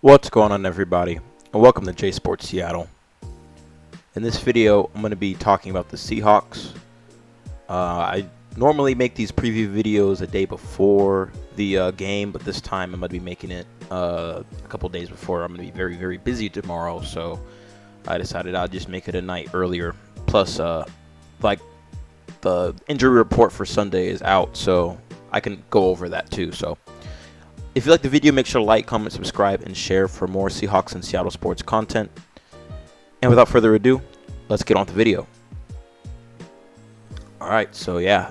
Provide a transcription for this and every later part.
What's going on, everybody, and welcome to J Sports Seattle. In this video, I'm going to be talking about the Seahawks. I normally make these preview videos a day before the game, but this time I'm going to be making it a couple days before. I'm going to be very, very busy tomorrow, so I decided I'd just make it a night earlier. Plus, like, the injury report for Sunday is out, so I can go over that too. So if you like the video, make sure to like, comment, subscribe, and share for more Seahawks and Seattle sports content. And without further ado, let's get on with the video. Alright, so yeah,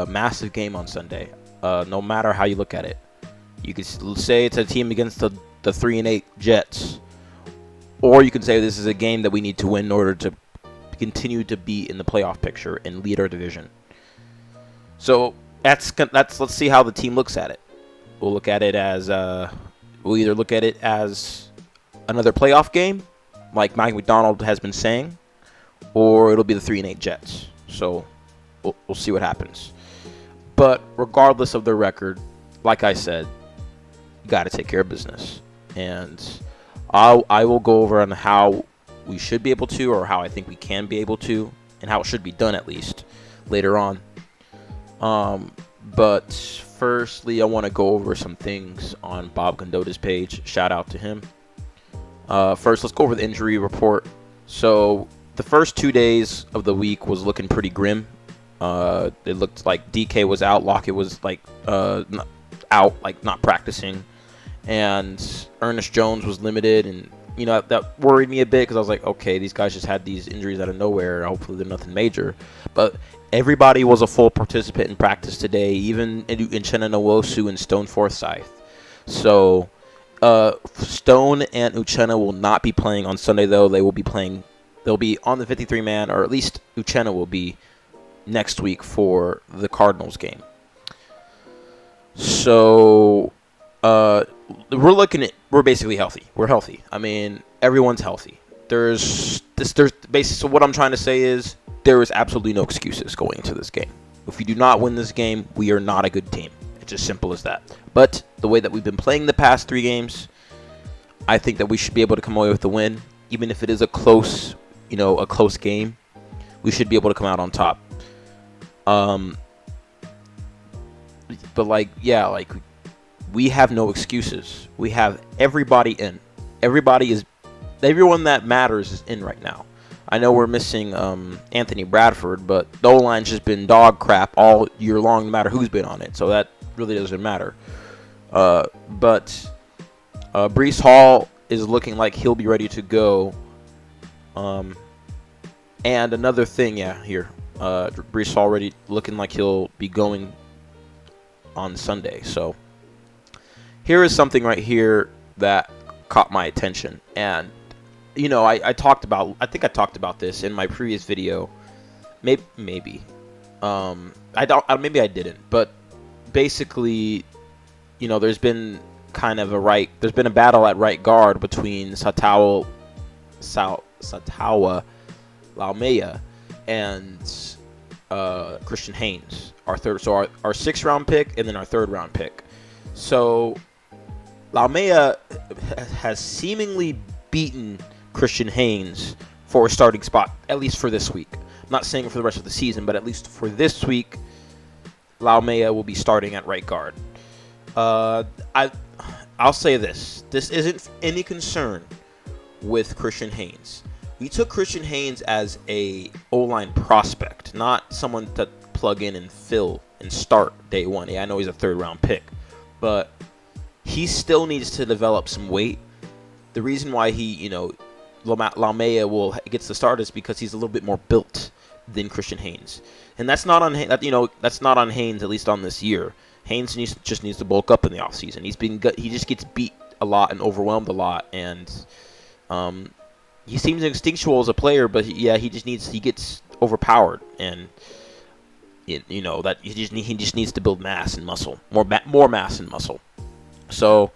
massive game on Sunday. No matter how you look at it. You could say it's a team against the 3-8 Jets. Or you can say this is a game that we need to win in order to continue to be in the playoff picture and lead our division. So let's see how the team looks at it. We'll look at it as we'll either look at it as another playoff game, like Mike McDonald has been saying, or it'll be the 3-8 Jets. So we'll see what happens. But regardless of the record, like I said, you got to take care of business, and I will go over on how we should be able to, or how I think we can be able to, and how it should be done at least later on. But firstly, I want to go over some things on Bob Condotta's page. Shout out to him. First, let's go over the injury report. So the first 2 days of the week was looking pretty grim. It looked like DK was out, Lockett was out, not practicing, and Ernest Jones was limited, and that worried me a bit because I was like, okay, these guys just had these injuries out of nowhere. Hopefully they're nothing major. But everybody was a full participant in practice today, even Uchenna Nwosu and Stone Forsyth. So Stone and Uchenna will not be playing on Sunday, though. They'll be on the 53-man, or at least Uchenna will be next week for the Cardinals game. So we're basically healthy. We're healthy. I mean, everyone's healthy. So what I'm trying to say is there is absolutely no excuses going into this game. If we do not win this game, we are not a good team. It's as simple as that. But the way that we've been playing the past 3 games, I think that we should be able to come away with the win, even if it is a close game. We should be able to come out on top. But we have no excuses. We have everybody in. Everyone that matters is in right now. I know we're missing Anthony Bradford, but the O-line's just been dog crap all year long, no matter who's been on it. So that really doesn't matter. But Breece Hall is looking like he'll be ready to go. And another thing, Breece Hall already looking like he'll be going on Sunday. So here is something right here that caught my attention, and I talked about this in my previous video. Maybe I didn't, but basically, there's been a battle at right guard between Satawa Laumea and Christian Haynes, our 6th round pick, and then our 3rd round pick. So Laumea has seemingly beaten Christian Haynes for a starting spot, at least for this week. I'm not saying for the rest of the season, but at least for this week, Laumea will be starting at right guard. I'll say this. This isn't any concern with Christian Haynes. We took Christian Haynes as a O-line prospect, not someone to plug in and fill and start day one. Yeah, I know he's a 3rd round pick, but he still needs to develop some weight. The reason why Laumea gets the start is because he's a little bit more built than Christian Haynes, and that's not on Haynes, at least on this year. Haynes just needs to bulk up in the offseason. He just gets beat a lot and overwhelmed a lot, and he seems instinctual as a player, but he gets overpowered, and that he just needs to build mass and muscle, more mass and muscle. So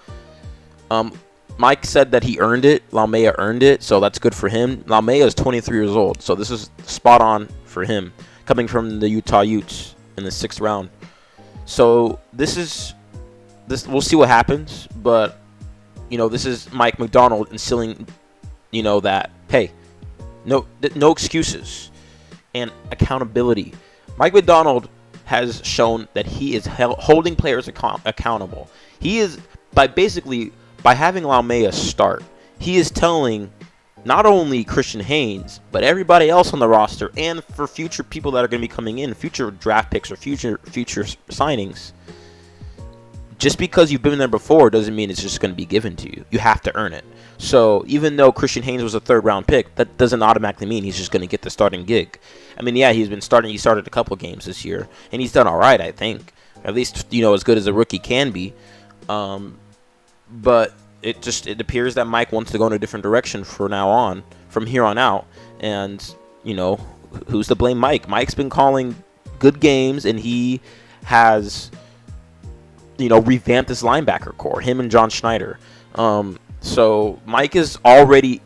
Mike said that he earned it. Laumea earned it, so that's good for him. Laumea is 23 years old, so this is spot on for him, coming from the Utah Utes in the 6th round. So this we'll see what happens, but this is Mike McDonald instilling, that, hey, no excuses and accountability. Mike McDonald has shown that he is holding players accountable. He is, by having Laumea start, he is telling not only Christian Haynes, but everybody else on the roster, and for future people that are going to be coming in, future draft picks or future signings, just because you've been there before doesn't mean it's just going to be given to you. You have to earn it. So even though Christian Haynes was a third-round pick, that doesn't automatically mean he's just going to get the starting gig. I mean, yeah, he's been starting. He started a couple games this year, and he's done all right, I think. At least, as good as a rookie can be. But it appears that Mike wants to go in a different direction from here on out. And, who's to blame Mike? Mike's been calling good games, and he has, revamped his linebacker core, him and John Schneider. So Mike is already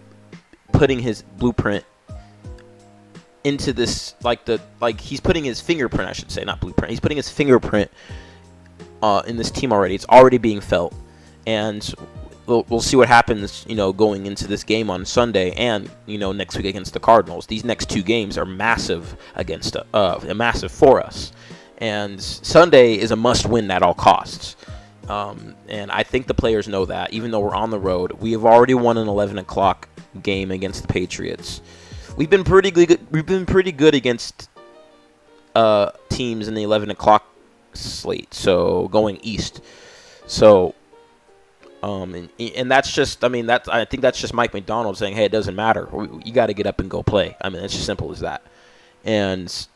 putting his blueprint into this, he's putting his fingerprint, I should say, not blueprint. He's putting his fingerprint in this team already. It's already being felt, and we'll see what happens, going into this game on Sunday and next week against the Cardinals. These next two games are massive massive for us, and Sunday is a must-win at all costs. And I think the players know that, even though we're on the road. We have already won an 11 o'clock game against the Patriots. We've been pretty good against teams in the 11 o'clock slate, so going east. So, and that's just, I think that's just Mike McDonald saying, hey, it doesn't matter. You got to get up and go play. It's just simple as that. And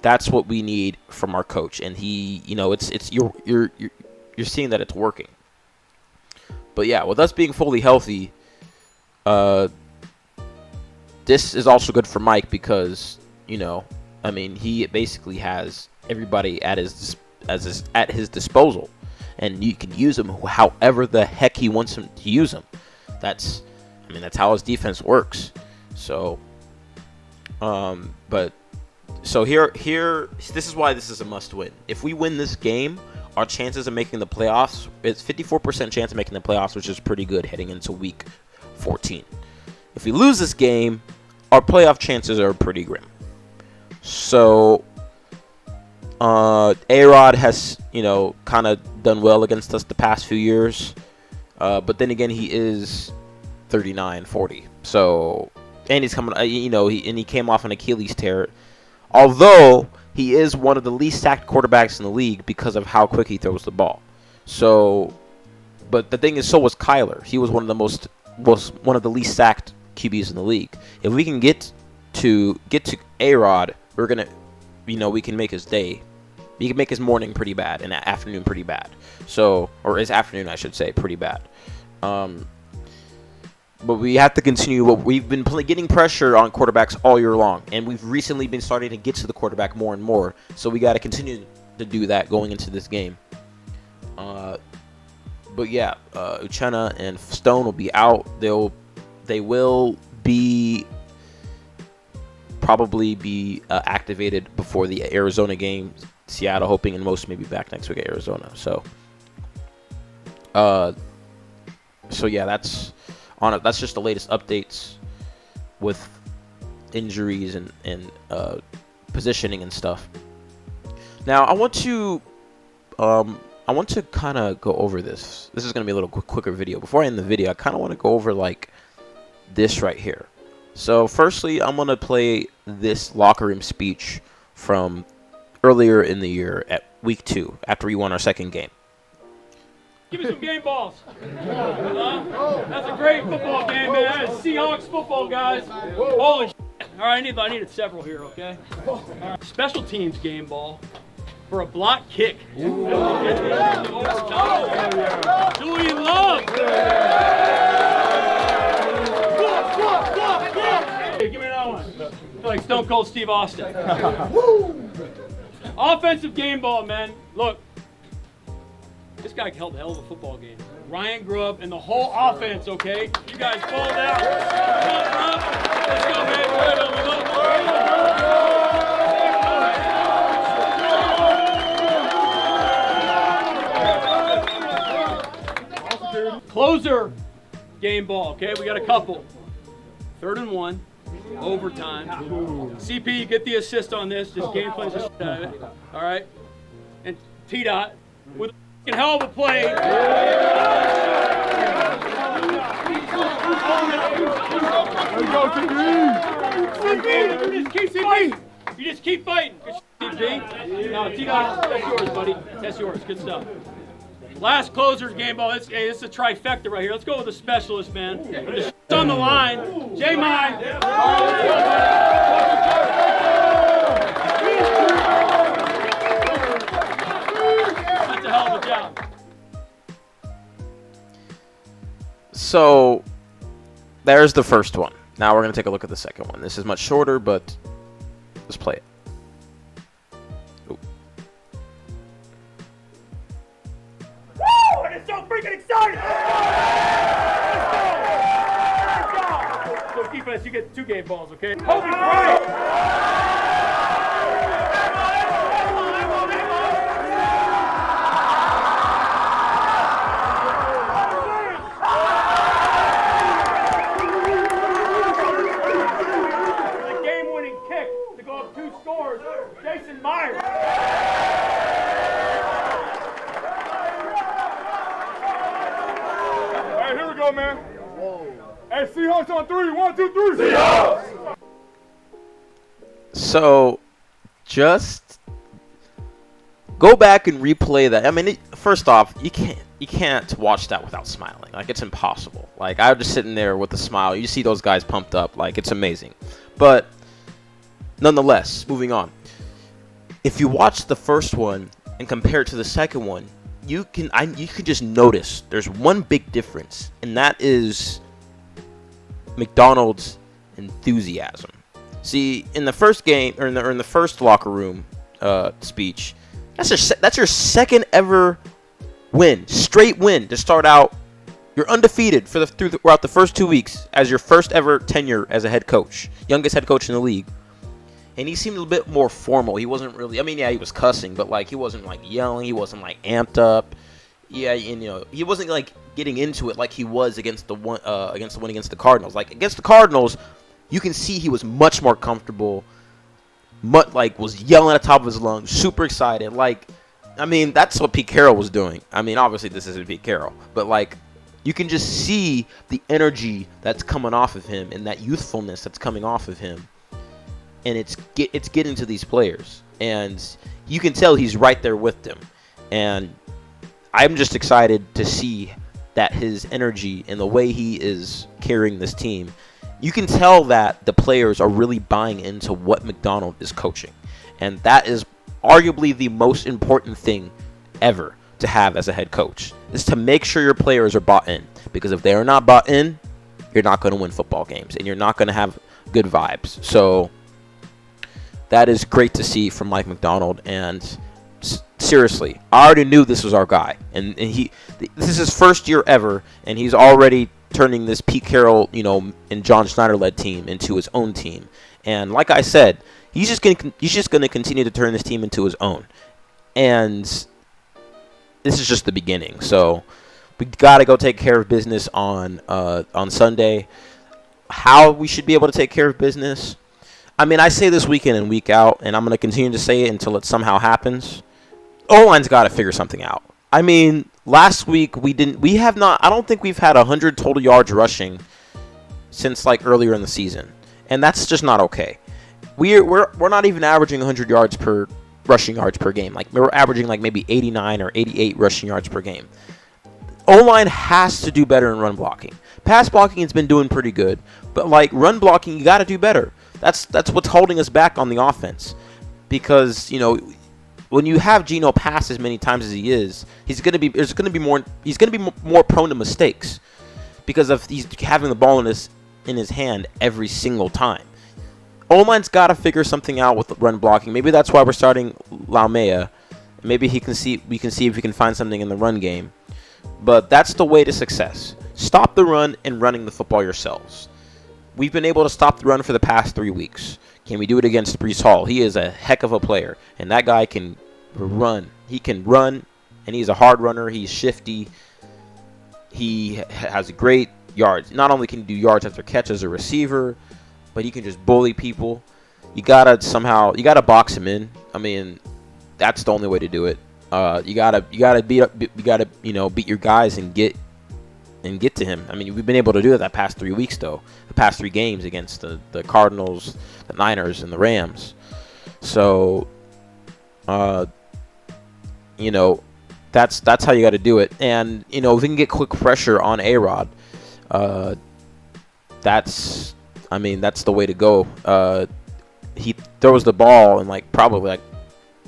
that's what we need from our coach. And he, you're seeing that it's working. But yeah, with us being fully healthy, this is also good for Mike because, he basically has everybody at his disposal, and you can use him however the heck he wants him to use him. That's how his defense works. So, here, this is why this is a must-win. If we win this game, our chances of making the playoffs, it's 54% chance of making the playoffs, which is pretty good heading into week 14. If we lose this game, our playoff chances are pretty grim. So, A-Rod has, kind of done well against us the past few years. But then again, he is 39-40. So, and he's coming, he came off an Achilles tear. Although he is one of the least sacked quarterbacks in the league because of how quick he throws the ball. So, but the thing is, so was Kyler. He was one of the least sacked QBs in the league. If we can get to A-Rod, we're gonna, we can make his day. We can make his morning pretty bad and afternoon pretty bad. So, or his afternoon, I should say, pretty bad. But we have to continue. We've been getting pressure on quarterbacks all year long, and we've recently been starting to get to the quarterback more and more. So we got to continue to do that going into this game. But yeah, Uchenna and Stone will be out. They will probably be activated before the Arizona game. Seattle hoping and most may be back next week at Arizona. So yeah, that's just the latest updates with injuries and positioning and stuff. Now I want to kind of go over this. This is going to be a little quicker video. Before I end the video, I kind of want to go over this right here. So firstly, I'm going to play this locker room speech from earlier in the year at week 2 after we won our second game. Give me some game balls. That's a great football game, man. That is Seahawks football, guys. Holy shit. All right, I needed several here, okay? Right. Special teams game ball for a block kick. Julian Love. Hey, give me another one. I feel like Stone Cold Steve Austin. Offensive game ball, man. Look. This guy held a hell of a football game. Ryan Grubb and the whole offense, okay? You guys balled out. Let's go, man. closer game ball, okay? We got a couple. 3rd and 1, overtime. CP, you get the assist on this. Just game plan the shit out of it. All right? And T-Dot with a hell of a play. Let's go, CP. You just keep fighting. Good shit, CP. No, T-Dot, that's yours, buddy. That's yours. Good stuff. Last closer's game ball. It's a trifecta right here. Let's go with the specialist, man. The shit's on the line. J-Mine. That's a hell of a job. So, there's the first one. Now we're going to take a look at the second one. This is much shorter, but let's play it. It's so freaking exciting! So defense, you get 2 game balls, okay? Holy Christ! The game-winning kick to go up 2 scores, Jason Myers. Here we go, man. Hey, Seahawks on 3. 1, 2, 3. Seahawks! So, just go back and replay that. I mean, first off, you can't watch that without smiling. Like, it's impossible. Like, I'm just sitting there with a smile. You see those guys pumped up. Like, it's amazing. But, nonetheless, moving on. If you watch the first one and compare it to the second one, you can just notice there's one big difference, and that is McDonald's enthusiasm. See, in the first game, or in the first locker room speech, that's your second ever win, straight win to start out. You're undefeated throughout the first 2 weeks as your first ever tenure as a head coach, youngest head coach in the league. And he seemed a bit more formal. He wasn't really, I mean, yeah, he was cussing, but like he wasn't like yelling. He wasn't like amped up. Yeah, and he wasn't like getting into it like he was against the one against the Cardinals. Like against the Cardinals, you can see he was much more comfortable. Was yelling at the top of his lungs, super excited. Like, I mean, that's what Pete Carroll was doing. I mean, obviously this isn't Pete Carroll, but like you can just see the energy that's coming off of him and that youthfulness that's coming off of him. And it's getting to these players, and you can tell he's right there with them. And I'm just excited to see that his energy and the way he is carrying this team. You can tell that the players are really buying into what McDonald is coaching, and that is arguably the most important thing ever to have as a head coach, is to make sure your players are bought in. Because if they are not bought in, you're not going to win football games, and you're not going to have good vibes. So that is great to see from Mike McDonald, and seriously, I already knew this was our guy, and this is his first year ever, and he's already turning this Pete Carroll, and John Schneider-led team into his own team. And like I said, he's just gonna continue to turn this team into his own, and this is just the beginning. So we gotta go take care of business on Sunday. How we should be able to take care of business? I mean, I say this week in and week out, and I'm going to continue to say it until it somehow happens. O-line's got to figure something out. I mean, last week I don't think we've had 100 total yards rushing since like earlier in the season, and that's just not okay. We're not even averaging 100 yards per rushing yards per game. Like we're averaging like maybe 89 or 88 rushing yards per game. O-line has to do better in run blocking. Pass blocking has been doing pretty good, but like run blocking, you got to do better. That's what's holding us back on the offense, because when you have Geno pass as many times as he is, he's going to be more prone to mistakes because of he's having the ball in his hand every single time. O-line's got to figure something out with the run blocking. Maybe that's why we're starting Laumea. Maybe we can see if we can find something in the run game. But that's the way to success. Stop the run and running the football yourselves. We've been able to stop the run for the past 3 weeks. Can we do it against Breece Hall? He is a heck of a player, and that guy can run. He can run, and he's a hard runner. He's shifty. he has great yards. Not only can he do yards after catch as a receiver, but he can just bully people. You gotta box him in. I mean, that's the only way to do it. You gotta beat your guys and get to him. I mean, we've been able to do it that past 3 weeks though. The past 3 games against the Cardinals, the Niners, and the Rams. So, that's how you got to do it. And if we can get quick pressure on A-Rod, that's the way to go. He throws the ball in probably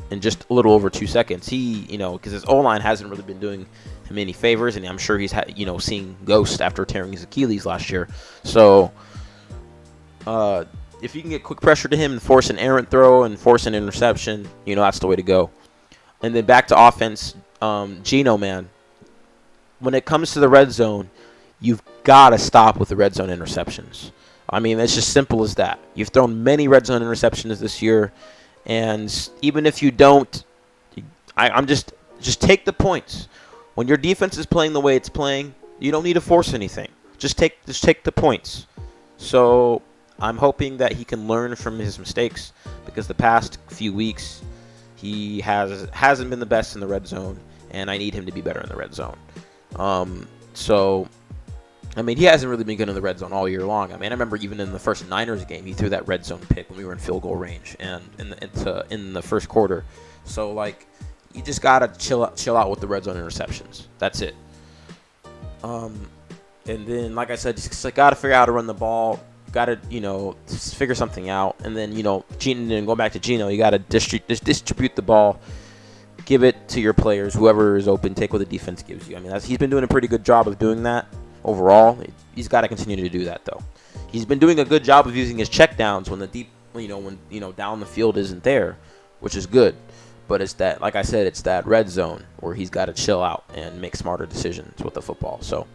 in just a little over 2 seconds. Because his O-line hasn't really been doing him any favors, and I'm sure he's seeing ghosts after tearing his Achilles last year. So if you can get quick pressure to him and force an errant throw and force an interception, that's the way to go. And then back to offense, Geno, man, when it comes to the red zone, you've got to stop with the red zone interceptions. I mean, it's just simple as that. You've thrown many red zone interceptions this year, and even if you don't, I'm just take the points. When your defense is playing the way it's playing, you don't need to force anything. Just take the points. So I'm hoping that he can learn from his mistakes, because the past few weeks he hasn't been the best in the red zone, and I need him to be better in the red zone. He hasn't really been good in the red zone all year long. I remember even in the first Niners game, he threw that red zone pick when we were in field goal range and in the first quarter. So you just gotta chill out with the red zone interceptions. That's it. And then, like I said, just gotta figure out how to run the ball. Gotta figure something out. And then go back to Geno. You gotta distribute the ball. Give it to your players, whoever is open. Take what the defense gives you. He's been doing a pretty good job of doing that overall. He's got to continue to do that though. He's been doing a good job of using his checkdowns when the deep, when down the field isn't there, which is good. But it's that, like I said, it's that red zone where he's got to chill out and make smarter decisions with the football. So,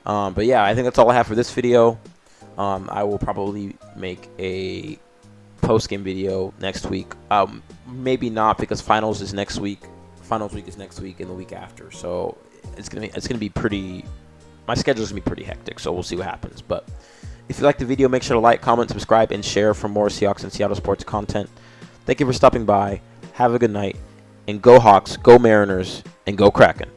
but yeah, I think that's all I have for this video. I will probably make a post-game video next week. Maybe not, because finals is next week. Finals week is next week and the week after. So it's gonna be pretty. My schedule's gonna be pretty hectic. So we'll see what happens. But if you like the video, make sure to like, comment, subscribe, and share for more Seahawks and Seattle sports content. Thank you for stopping by. Have a good night, and go Hawks, go Mariners, and go Kraken.